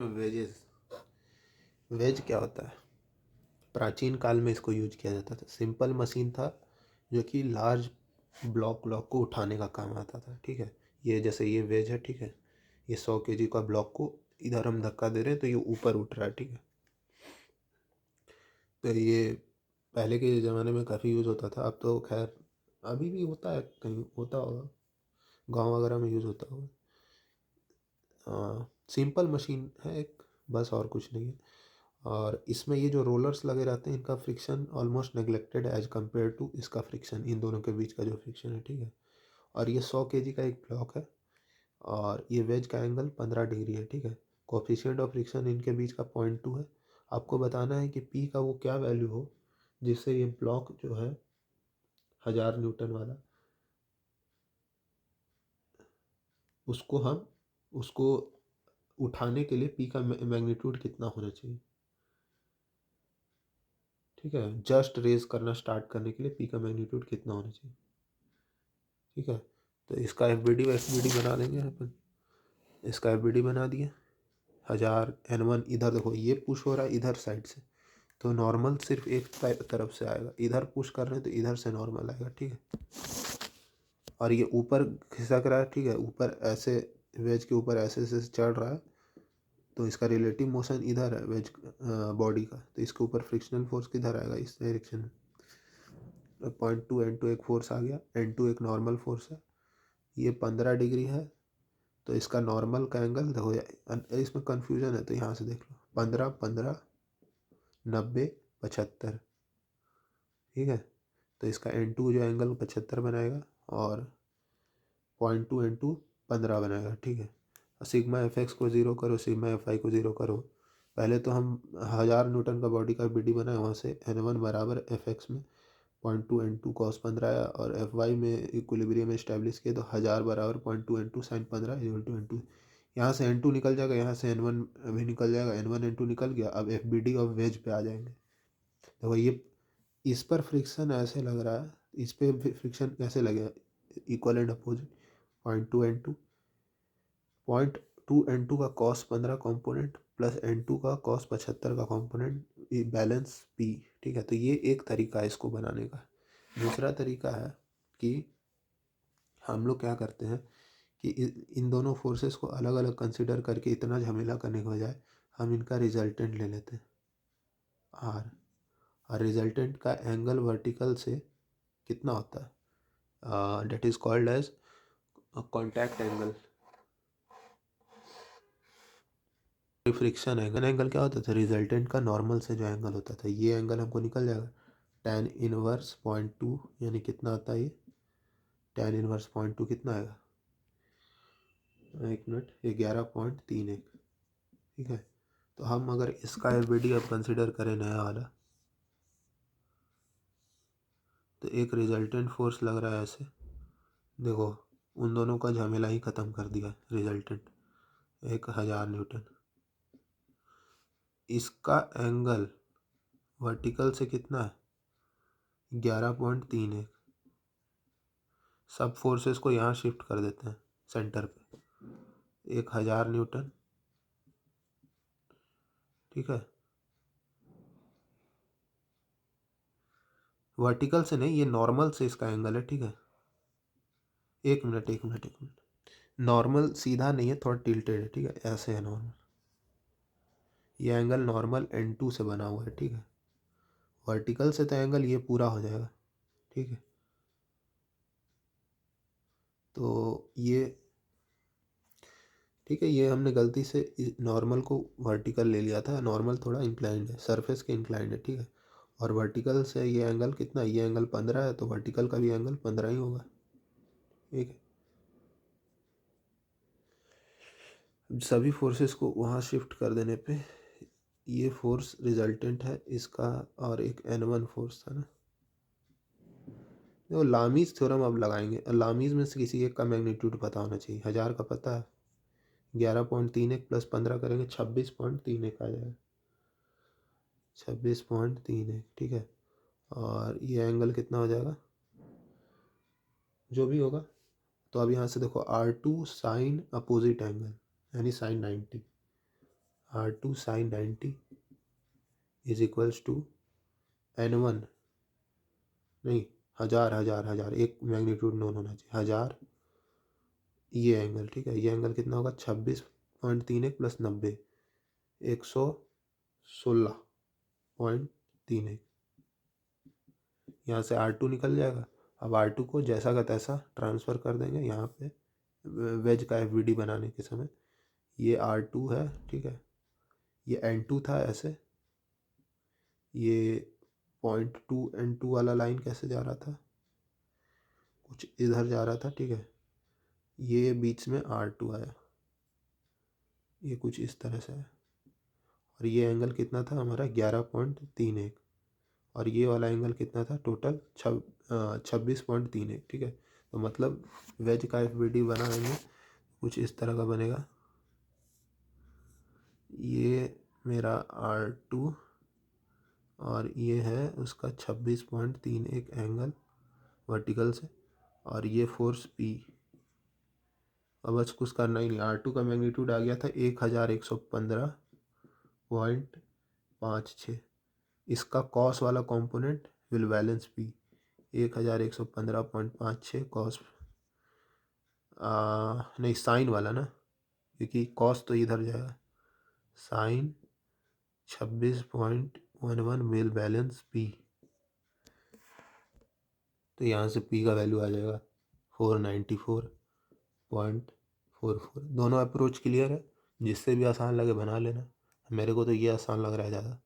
Wages. Veg क्या होता है? प्राचीन काल में इसको यूज किया जाता था। सिंपल मशीन था जो कि लार्ज ब्लॉक को उठाने का काम आता था। ठीक है, ये जैसे ये वेज है, ठीक है, ये 100 kg का ब्लॉक को इधर हम धक्का दे रहे हैं तो ये ऊपर उठ रहा है। ठीक है, तो ये पहले के ज़माने में काफ़ी यूज़ होता था। अब तो खैर अभी भी होता है, कहीं होता होगा, गांव वगैरह में यूज़ होता होगा। सिंपल मशीन है एक, बस और कुछ नहीं है। और इसमें ये जो रोलर्स लगे रहते हैं इनका फ्रिक्शन ऑलमोस्ट नेग्लेक्टेड है एज कम्पेयर टू इसका फ्रिक्शन, इन दोनों के बीच का जो फ्रिक्शन है। ठीक है, और ये 100 kg का एक ब्लॉक है और ये वेज का एंगल 15 डिग्री है। ठीक है, कोफिशिएंट ऑफ फ्रिक्शन इनके बीच का 0.2 है। आपको बताना है कि पी का वो क्या वैल्यू हो जिससे ये ब्लॉक जो है 1000 न्यूटन वाला, उसको उठाने के लिए पी का मैग्नीट्यूड कितना होना चाहिए। ठीक है, जस्ट रेज करना स्टार्ट करने के लिए पी का मैग्नीट्यूड कितना होना चाहिए। ठीक है, तो इसका एफ बी डी बना देंगे अपन। इसका एफ बी डी बना दिए 1000 N1। इधर देखो ये पुश हो रहा है इधर साइड से, तो नॉर्मल सिर्फ एक तरफ से आएगा। इधर पुश कर रहे हैं तो इधर से नॉर्मल आएगा। ठीक है, और ये ऊपर खिसक रहा है। ठीक है, ऊपर ऐसे वेज के ऊपर ऐसे ऐसे चढ़ रहा है, तो इसका रिलेटिव मोशन इधर है वेज बॉडी का, तो इसके ऊपर फ्रिक्शनल फोर्स किधर आएगा, इस डायरेक्शन में। 0.2 N2 एक फोर्स आ गया, N2 एक नॉर्मल फोर्स है, ये 15 डिग्री है। तो इसका नॉर्मल का एंगल देखो, इसमें कन्फ्यूजन है तो यहाँ से देख लो, 15 15 90 75। ठीक है, तो इसका N2 जो एंगल 75 बनाएगा और 0.2 N2 15 बनाएगा। ठीक है, सिग्मा एफ एक्स को ज़ीरो करो, सिग्मा एफ आई को ज़ीरो करो। पहले तो हम 1000 न्यूटन का बॉडी का बी डी बनाए, वहाँ से N1 बराबर एफ एक्स में 0.2 N2 कॉस 15 आया, और एफ वाई में इक्विलिब्रियम इस्टेब्लिश किए तो 1000 बराबर 0.2 N2 sign 15 equal to N2। यहाँ से N2 निकल जाएगा, यहाँ से N1 भी निकल जाएगा, N1 N2 निकल गया। अब एफ बी डी और वेज पे आ जाएंगे। देखो ये इस पर फ्रिक्शन ऐसे लग रहा है, इस पे फ्रिक्शन कैसे लगेगा, इक्वल एंड अपोजिट। 0.2 का कॉस 15 कॉम्पोनेंट प्लस N2 का कॉस 75 का कॉम्पोनेंट, बैलेंस P। ठीक है, तो ये एक तरीका है इसको बनाने का। दूसरा तरीका है कि हम लोग क्या करते हैं कि इन दोनों फोर्सेस को अलग अलग कंसिडर करके इतना झमेला करने के बजाय हम इनका रिजल्टेंट ले लेते हैं आर, और रिजल्टेंट का एंगल वर्टिकल से कितना होता है, that is called as contact angle. Friction angle क्या होता था, रिजल्टेंट का नॉर्मल से जो एंगल होता था, ये एंगल हमको निकल जाएगा tan इनवर्स 0.2, यानी कितना आता है ये tan इनवर्स 0.2 कितना आएगा, एक मिनट, 11.31। ठीक है, तो हम अगर इसका एफ बी डी अब कंसिडर करें नया वाला, तो एक रिजल्टेंट फोर्स लग रहा है ऐसे, देखो उन दोनों का झमेला ही ख़त्म कर दिया रिजल्टेंट, 1000 न्यूटन। इसका एंगल वर्टिकल से कितना है, 11.31। सब फोर्सेस को यहाँ शिफ्ट कर देते हैं सेंटर पे, 1000 न्यूटन। ठीक है, वर्टिकल से नहीं, ये नॉर्मल से इसका एंगल है। ठीक है, एक मिनट एक मिनट एक मिनट, नॉर्मल सीधा नहीं है, थोड़ा टिल्टेड है। ठीक है, ऐसे है नॉर्मल, ये एंगल नॉर्मल N2 से बना हुआ है। ठीक है, वर्टिकल से तो एंगल ये पूरा हो जाएगा। ठीक है, तो ये ठीक है, ये हमने गलती से नॉर्मल को वर्टिकल ले लिया था, नॉर्मल थोड़ा इंक्लाइंड है, सरफेस के इंक्लाइंड है। ठीक है, और वर्टिकल से ये एंगल कितना, ये एंगल 15 है, तो वर्टिकल का भी एंगल 15 ही होगा। ठीक है, सभी फोर्सेस को वहाँ शिफ्ट कर देने पे ये फोर्स रिजल्टेंट है इसका, और एक N1 फोर्स था ना। देखो लामीज थ्योरम अब लगाएंगे, लामीज में से किसी एक का मैग्नीट्यूड पता होना चाहिए। 1000 का पता है, 11.31 प्लस 15 करेंगे 26.31 आ जाएगा, 26.31। ठीक है, और ये एंगल कितना हो जाएगा जो भी होगा, तो अब यहाँ से देखो R2 साइन अपोजिट एंगल यानी sine 90, R2 sin 90 is equals to N1, नहीं, हजार एक मैग्नीट्यूड नोन होना चाहिए, 1000 ये एंगल, ठीक है। ये एंगल कितना होगा 26.31 प्लस 90, 116.31। यहाँ से R2 निकल जाएगा। अब R2 को जैसा का तैसा ट्रांसफ़र कर देंगे यहाँ पे वेज का FBD बनाने के समय। ये R2 है, ठीक है, ये N2 था ऐसे, ये 0.2 N2 वाला लाइन कैसे जा रहा था, कुछ इधर जा रहा था, ठीक है। ये बीच में R2 आया, ये कुछ इस तरह से है, और ये एंगल कितना था हमारा 11.31, और ये वाला एंगल कितना था टोटल 26.31, ठीक है। तो मतलब वेज का FBD बनाएंगे कुछ इस तरह का बनेगा। ये मेरा R2 और ये है उसका 26.31 एंगल वर्टिकल से, और ये फोर्स P। अब बस कुछ करना ही नहीं। R2 का मैग्नीट्यूड आ गया था 1115.56। इसका कॉस वाला component will balance P, 1115.56 cos, नहीं साइन वाला ना, क्योंकि कॉस तो इधर जाएगा, साइन 26.11 विल बैलेंस P। तो यहाँ से P का वैल्यू आ जाएगा 494.44। दोनों अप्रोच क्लियर है, जिससे भी आसान लगे बना लेना। मेरे को तो ये आसान लग रहा है ज़्यादा।